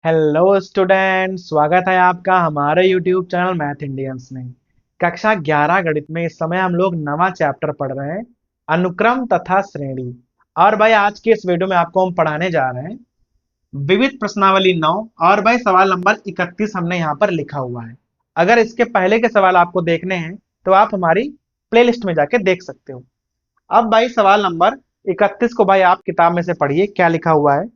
Hello student, स्वागत है आपका हमारे यूट्यूब चैनल मैथ इंडियंस में। कक्षा 11 गणित में इस समय हम लोग नवा चैप्टर पढ़ रहे हैं, अनुक्रम तथा श्रेणी। और भाई आज के इस वीडियो में आपको हम पढ़ाने जा रहे हैं विविध प्रश्नावली 9। और भाई सवाल नंबर 31 हमने यहाँ पर लिखा हुआ है। अगर इसके पहले के सवाल आपको देखने हैं तो आप हमारी प्लेलिस्ट में जाके देख सकते हो। अब भाई सवाल नंबर 31 को भाई आप किताब में से पढ़िए, क्या लिखा हुआ है।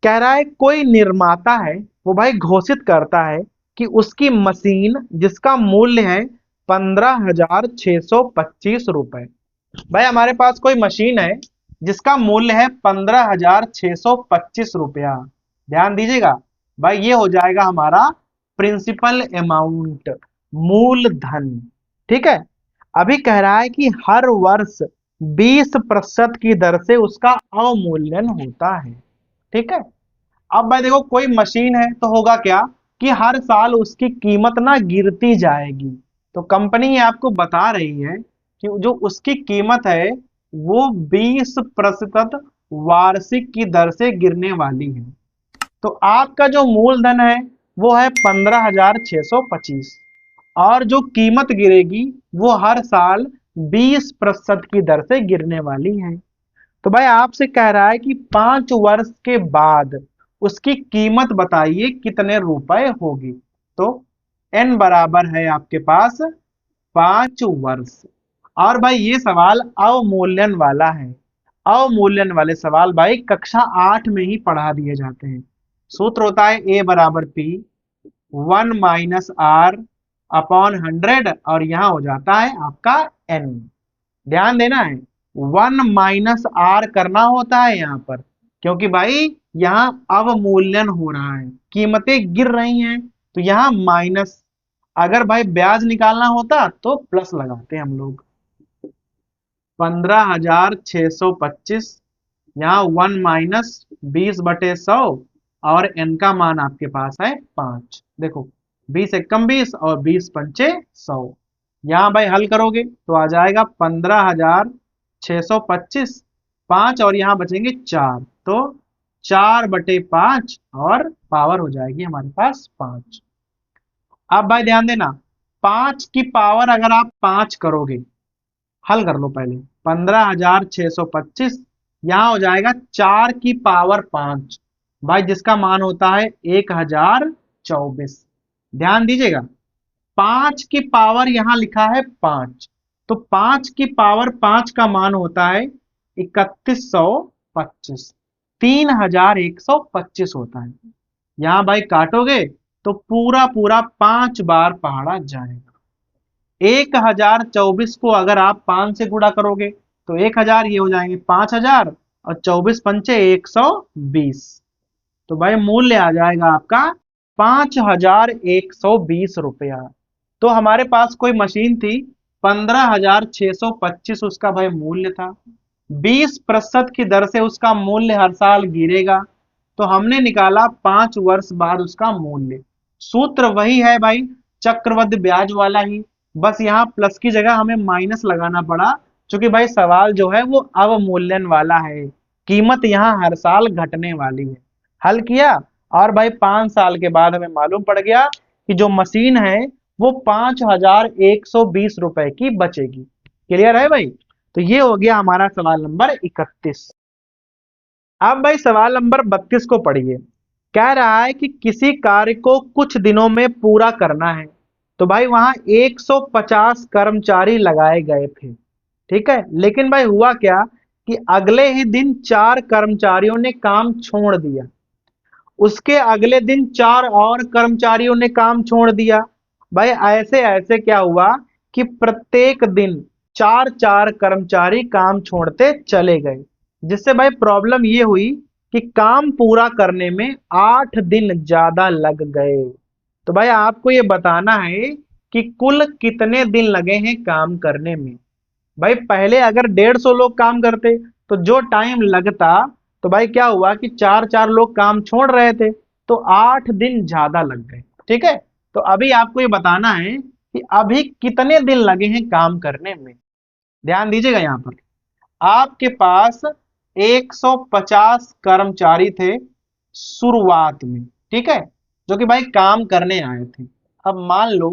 कह रहा है कोई निर्माता है, वो भाई घोषित करता है कि उसकी मशीन जिसका मूल्य है 15,625 रुपए। भाई हमारे पास कोई मशीन है जिसका मूल्य है 15,625 रुपया। ध्यान दीजिएगा भाई, ये हो जाएगा हमारा प्रिंसिपल अमाउंट, मूलधन। ठीक है। अभी कह रहा है कि हर वर्ष 20% की दर से उसका अवमूल्यन होता है। ठीक है। अब भाई देखो, कोई मशीन है तो होगा क्या कि हर साल उसकी कीमत ना गिरती जाएगी। तो कंपनी ये आपको बता रही है कि जो उसकी कीमत है वो 20% वार्षिक की दर से गिरने वाली है। तो आपका जो मूलधन है वो है 15,625, और जो कीमत गिरेगी वो हर साल 20% की दर से गिरने वाली है। तो भाई आपसे कह रहा है कि 5 वर्ष के बाद उसकी कीमत बताइए कितने रुपए होगी। तो n बराबर है आपके पास 5 वर्ष। और भाई ये सवाल अवमूल्यन वाला है। अवमूल्यन वाले सवाल भाई कक्षा 8 में ही पढ़ा दिए जाते हैं। सूत्र होता है a बराबर p 1 - r/100, और यहां हो जाता है आपका n। ध्यान देना है, 1 - r करना होता है यहाँ पर, क्योंकि भाई यहाँ अवमूल्यन हो रहा है, कीमतें गिर रही हैं, तो यहाँ माइनस। अगर भाई ब्याज निकालना होता तो प्लस लगाते हम लोग। 15,625, यहाँ 1 - 20/100, और n का मान आपके पास है 5। देखो, 20 × 20 और 20 × 5 = 100। यहाँ भाई हल करोगे तो आ जाएगा 15,625, 5 और यहाँ बचेंगे 4, तो 4/5, और पावर हो जाएगी हमारे पास 5। अब भाई ध्यान देना, 5 की पावर अगर आप 5 करोगे, हल कर लो पहले। 15,625 यहां हो जाएगा 4 की पावर 5, भाई जिसका मान होता है 1024। ध्यान दीजिएगा, 5 की पावर यहां लिखा है 5, तो 5 की पावर 5 का मान होता है 3125, 3125 होता है। यहां भाई काटोगे तो पूरा पूरा 5 बार पहाड़ा जाएगा। 1024 को अगर आप 5 से गुणा करोगे तो 1000, ये हो जाएंगे 5000, और 24 × 5 = 120। तो भाई मूल्य आ जाएगा आपका 5,120 रुपया। तो हमारे पास कोई मशीन थी, 15,625 उसका भाई मूल्य था। 20% की दर से उसका मूल्य हर साल गिरेगा, तो हमने निकाला 5 वर्ष बाद उसका मूल्य। सूत्र वही है भाई, चक्रवृद्धि ब्याज वाला ही, बस यहाँ प्लस की जगह हमें माइनस लगाना पड़ा, क्योंकि भाई सवाल जो है वो अवमूल्यन वाला है, कीमत यहाँ हर साल घटने वाली है। हल किया, और भाई 5 साल के बाद हमें मालूम पड़ गया कि जो मशीन है वो 5,120 रुपए की बचेगी। क्लियर है भाई। तो ये हो गया हमारा सवाल नंबर 31। अब भाई सवाल नंबर 32 को पढ़िए। कह रहा है कि किसी कार्य को कुछ दिनों में पूरा करना है। तो भाई वहां 150 कर्मचारी लगाए गए थे। ठीक है, लेकिन भाई हुआ क्या कि अगले ही दिन 4 कर्मचारियों ने काम छोड़ दिया। उसके अगले दिन 4 और कर्मचारियों ने काम छोड़ दिया। भाई ऐसे ऐसे क्या हुआ कि प्रत्येक दिन 4 4 कर्मचारी काम छोड़ते चले गए, जिससे भाई प्रॉब्लम ये हुई कि काम पूरा करने में 8 दिन ज्यादा लग गए। तो भाई आपको ये बताना है कि कुल कितने दिन लगे हैं काम करने में। भाई पहले अगर 150 लोग काम करते तो जो टाइम लगता, तो भाई क्या हुआ कि 4 4 लोग काम छोड़ रहे थे, तो 8 दिन ज्यादा लग गए। ठीक है। तो अभी आपको ये बताना है कि अभी कितने दिन लगे हैं काम करने में। ध्यान दीजिएगा, यहाँ पर आपके पास 150 कर्मचारी थे शुरुआत में। ठीक है, जो कि भाई काम करने आए थे। अब मान लो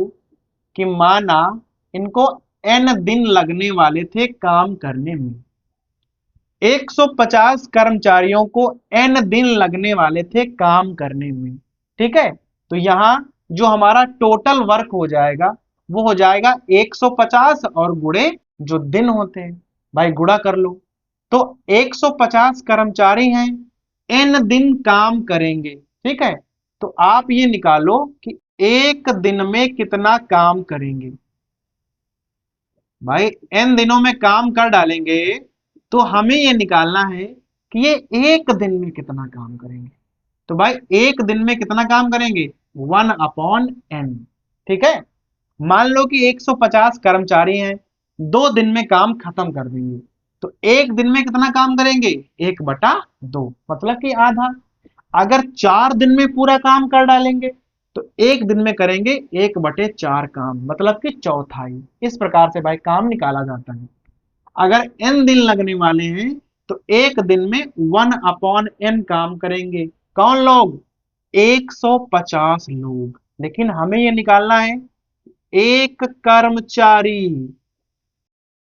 कि माना इनको n दिन लगने वाले थे काम करने में, 150 कर्मचारियों को n दिन लगने वाले थे काम करने में। ठीक है, तो यहां जो हमारा टोटल वर्क हो जाएगा वो हो जाएगा 150 और गुणे जो दिन होते हैं, भाई गुणा कर लो। तो 150 कर्मचारी हैं, n दिन काम करेंगे। ठीक है, तो आप ये निकालो कि एक दिन में कितना काम करेंगे। भाई n दिनों में काम कर डालेंगे तो हमें ये निकालना है कि ये एक दिन में कितना काम करेंगे। तो भाई एक दिन में कितना काम करेंगे, 1/n। ठीक है, मान लो कि 150 कर्मचारी हैं, 2 दिन में काम खत्म कर देंगे, तो एक दिन में कितना काम करेंगे, 1/2, मतलब कि आधा। अगर 4 दिन में पूरा काम कर डालेंगे तो एक दिन में करेंगे 1/4 काम, मतलब कि चौथाई। इस प्रकार से भाई काम निकाला जाता है। अगर n दिन लगने वाले हैं तो एक दिन में 1/n काम करेंगे। कौन लोग, 150 लोग। लेकिन हमें यह निकालना है एक कर्मचारी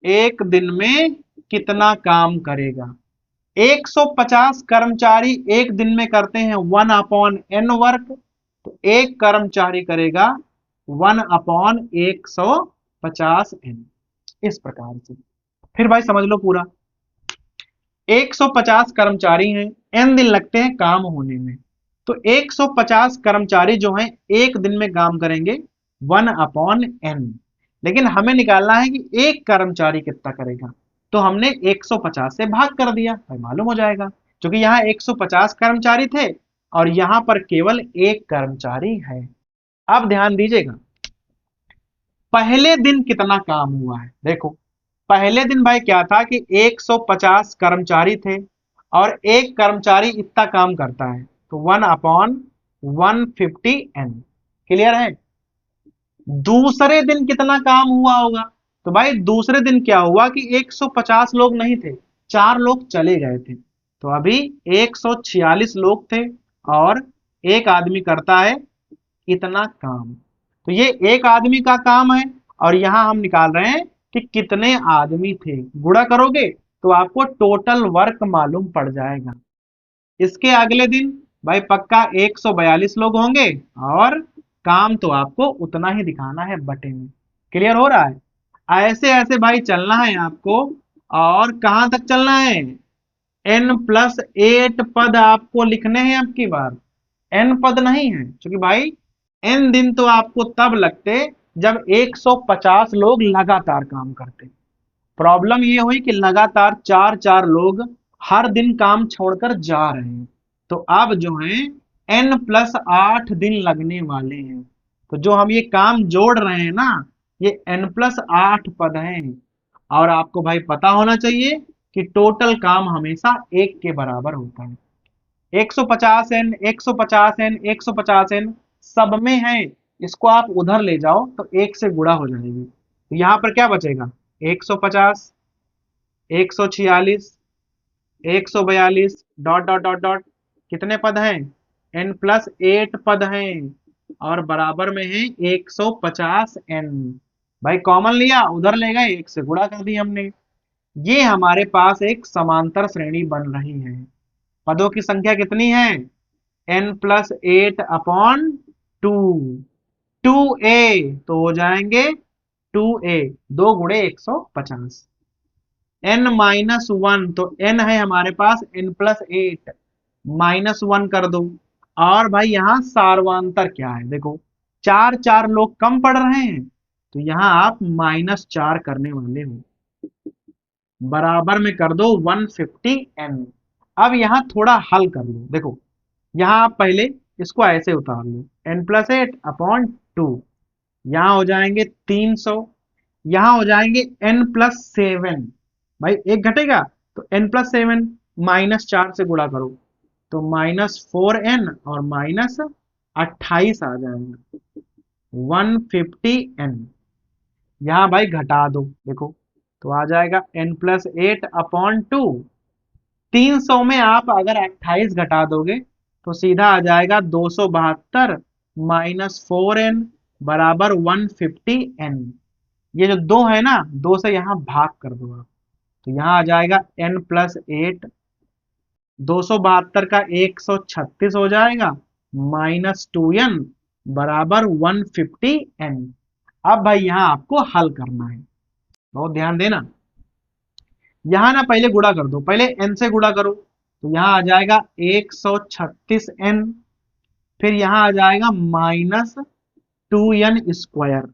एक दिन में कितना काम करेगा। 150 कर्मचारी एक दिन में करते हैं 1/n वर्क, तो एक कर्मचारी करेगा 1/150n। इस प्रकार से फिर भाई समझ लो पूरा, 150 कर्मचारी हैं, n दिन लगते हैं काम होने में, तो 150 कर्मचारी जो हैं एक दिन में काम करेंगे 1/n। लेकिन हमें निकालना है कि एक कर्मचारी कितना करेगा, तो हमने 150 से भाग कर दिया, भाई मालूम हो जाएगा, क्योंकि यहाँ 150 कर्मचारी थे और यहाँ पर केवल एक कर्मचारी है। अब ध्यान दीजिएगा, पहले दिन कितना काम हुआ है। देखो पहले दिन भाई क्या था कि 150 कर्मचारी थे और एक कर्मचारी इतना काम करता है, तो 1/150n। क्लियर है। दूसरे दिन कितना काम हुआ होगा, तो भाई दूसरे दिन क्या हुआ कि 150 लोग नहीं थे, 4 लोग चले गए थे, तो अभी 146 लोग थे और एक आदमी करता है इतना काम। तो ये एक आदमी का काम है और यहां हम निकाल रहे हैं कि कितने आदमी थे। गुणा करोगे तो आपको टोटल वर्क मालूम पड़ जाएगा। इसके अगले दिन भाई पक्का 142 लोग होंगे और काम तो आपको उतना ही दिखाना है बटे में। क्लियर हो रहा है। ऐसे ऐसे भाई चलना है आपको, और कहां तक चलना है, n+8 पद आपको लिखने हैं। अब की बार n पद नहीं है, क्योंकि भाई n दिन तो आपको तब लगते जब 150 लोग लगातार काम करते। प्रॉब्लम ये हुई कि लगातार 4-4 लोग हर दिन काम छोड़कर जा रहे हैं, तो अब जो है n+8 दिन लगने वाले हैं। तो जो हम ये काम जोड़ रहे हैं ना, ये n+8 पद हैं। और आपको भाई पता होना चाहिए कि टोटल काम हमेशा 1 के बराबर होता है। 150n 150n 150n सब में है, इसको आप उधर ले जाओ तो 1 से गुणा हो जाएगी, तो यहां पर क्या बचेगा, 150 146 142 डॉट डॉट डॉट डॉट, कितने पद हैं, n+8 पद हैं और बराबर में है 150n। भाई कॉमन लिया उधर ले गए, 1 से गुणा कर दी हमने। ये हमारे पास एक समांतर श्रेणी बन रही है। पदों की संख्या कितनी है, n+8/2, 2a तो हो जाएंगे 2a, 2 गुणे 150, n-1 तो n है हमारे पास n+8, -1 कर दो। और भाई यहां सार्वांतर क्या है, देखो 4-4 लोग कम पड़ रहे हैं, तो यहां आप -4 करने वाले हो, बराबर में कर दो 150n। अब यहां थोड़ा हल कर लो, देखो यहां आप पहले इसको ऐसे उतार लो, n+8/2, यहां हो जाएंगे 300, यहां हो जाएंगे n+7, भाई एक घटेगा तो n+7 -4 से गुणा करो तो -4n और -28 आ जाएगा 150n। यहां भाई घटा दो, देखो तो आ जाएगा n+8/2। 300 में आप अगर 28 घटा दोगे तो सीधा आ जाएगा 272 माइनस 4n बराबर 150n। ये जो 2 है ना, 2 से यहाँ भाग कर दो आप, तो यहाँ आ जाएगा n+8। 272 का 136 हो जाएगा -2n बराबर 150n। अब भाई यहाँ आपको हल करना है, बहुत ध्यान देना। यहाँ ना पहले गुणा कर दो, पहले n से गुणा करो, तो यहाँ आ जाएगा 136n, फिर यहाँ आ जाएगा -2n²,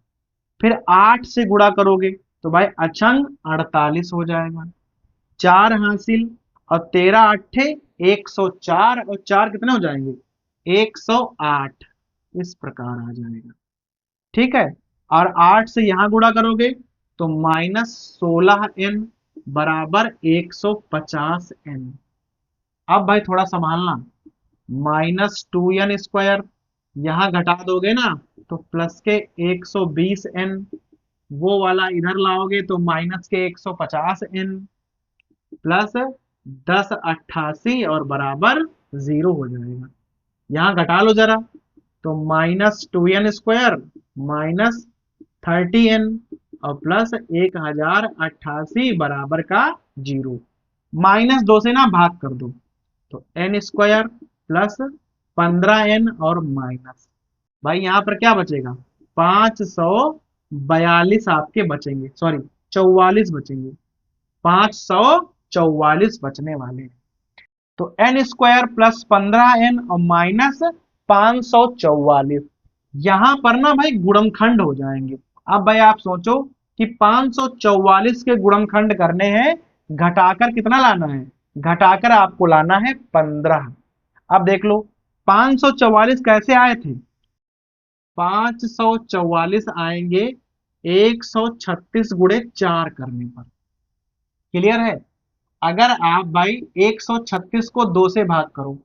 फिर 8 से गुणा करोगे तो भाई अचंग 48 हो जाएगा, 4 हासिल और 13 अट्ठे 104 और 4 कितने हो जाएंगे 108, इस प्रकार आ जाएगा। ठीक है, और 8 से यहां गुणा करोगे तो -16n बराबर 150n। अब भाई थोड़ा संभालना, -2n², यहां घटा दोगे ना तो प्लस के 120n, वो वाला इधर लाओगे तो माइनस के 150n प्लस 1088 और बराबर 0 हो जाएगा। यहां घटा लो जरा, तो -2n² -30n और प्लस 1088 बराबर का 0। -2 से ना भाग कर दो, तो n² प्लस 15n और माइनस, भाई यहां पर क्या बचेगा 542 आपके बचेंगे, सॉरी 44 बचेंगे, 544 बचने वाले हैं। तो n² प्लस 15n और माइनस 544, यहां पर ना भाई गुणनखंड हो जाएंगे। अब भाई आप सोचो कि 544 के गुणनखंड करने हैं, घटाकर कितना लाना है, घटाकर आपको लाना है 15। अब देख लो 544 कैसे आए थे, 544 आएंगे 136 गुणे 4 करने पर। क्लियर है, अगर आप भाई 136 को 2 से भाग करो,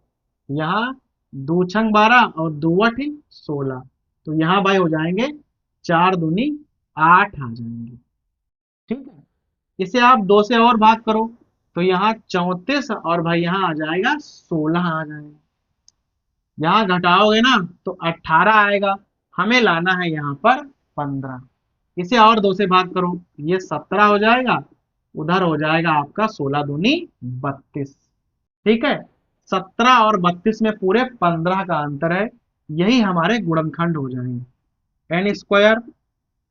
यहाँ 2 छंग 12 और 2 8 16, तो यहाँ भाई हो जाएंगे 4 दूनी 8 आ जाएंगे। ठीक है, इसे आप 2 से और भाग करो तो यहाँ 34 और भाई यहाँ आ जाएगा 16 आ जाएगा। यहाँ घटाओगे ना तो 18 आएगा, हमें लाना है यहाँ पर 15। इसे और 2 से भाग करो, ये 17 हो जाएगा, उधर हो जाएगा आपका 16 दूनी 32। ठीक है, 17 और 32 में पूरे 15 का अंतर है, यही हमारे गुणनखंड हो जाएंगे। n²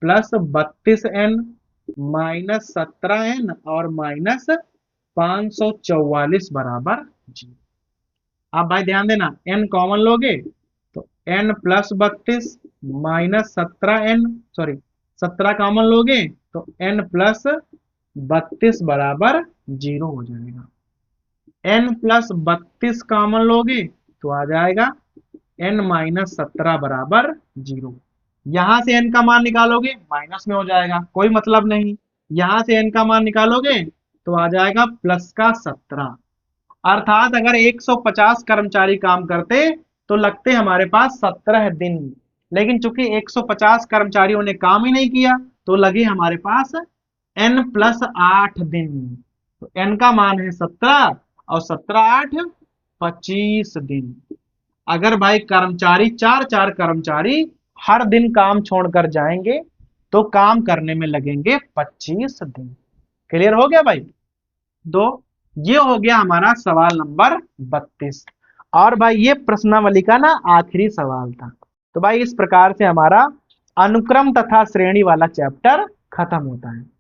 plus 32n minus 17n और माइनस 544 बराबर 0। आप भाई ध्यान देना, n कॉमन लोगे तो n plus 32 minus 17n, sorry 17 common लोगे तो n प्लस 32 बराबर 0 हो जाएगा। n प्लस 32 कॉमन लोगे तो आ जाएगा n माइनस 17 बराबर 0। यहां से n का मान निकालोगे माइनस में हो जाएगा, कोई मतलब नहीं। यहां से n का मान निकालोगे तो आ जाएगा प्लस का 17। अर्थात अगर 150 कर्मचारी काम करते तो लगते हमारे पास 17 दिन, लेकिन चूंकि 150 कर्मचारियों ने काम ही नहीं किया तो लगे हमारे पास n+8 दिन। तो n का मान है 17 और 17 8 25 दिन। अगर भाई कर्मचारी 4 कर्मचारी हर दिन काम छोड़कर जाएंगे तो काम करने में लगेंगे 25 दिन। क्लियर हो गया भाई। ये हो गया हमारा सवाल नंबर 32। और भाई ये प्रश्नावली का ना आखिरी सवाल था। तो भाई इस प्रकार से हमारा अनुक्रम तथा श्रेणी वाला चैप्टर खत्म होता है।